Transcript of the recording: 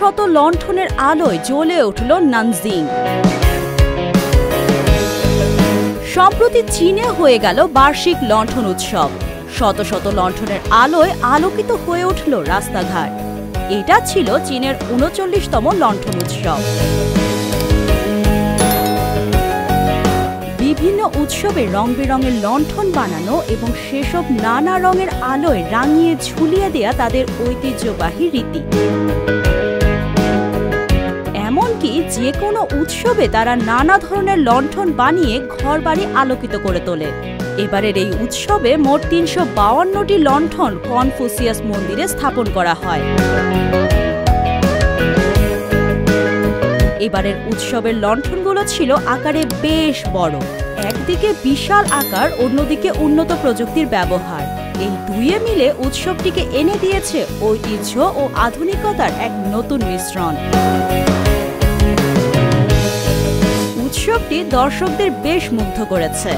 শত লণ্ঠনের আলোয় জ্বলে উঠল নানজিং। সম্প্রতি চীনে হয়ে গেল বার্ষিক লণ্ঠন উৎসব। শত শত লণ্ঠনের আলোয় আলোকিত হয়ে উঠল রাস্তাঘাট। এটা ছিল চীনের ৩৯তম লণ্ঠন উৎসব। বিভিন্ন উৎসবে রং বেরঙের লণ্ঠন বানানো এবং সেসব নানা রঙের আলোয় রাঙিয়ে ঝুলিয়ে দেয়া তাদের ঐতিহ্যবাহী রীতি। এমনকি যে কোনো উৎসবে তারা নানা ধরনের লণ্ঠন বানিয়ে ঘরবাড়ি আলোকিত করে তোলে। এবারের এই উৎসবে মোট ৩৫২টি লণ্ঠন কনফুসিয়াস মন্দিরে স্থাপন করা হয়। এবারের উৎসবের লণ্ঠনগুলো ছিল আকারে বেশ বড়। একদিকে বিশাল আকার, অন্যদিকে উন্নত প্রযুক্তির ব্যবহার। এই দুইয়ে মিলে উৎসবটিকে এনে দিয়েছে ঐতিহ্য ও আধুনিকতার এক নতুন মিশ্রণ। উৎসবটি দর্শকদের বেশ মুগ্ধ করেছে।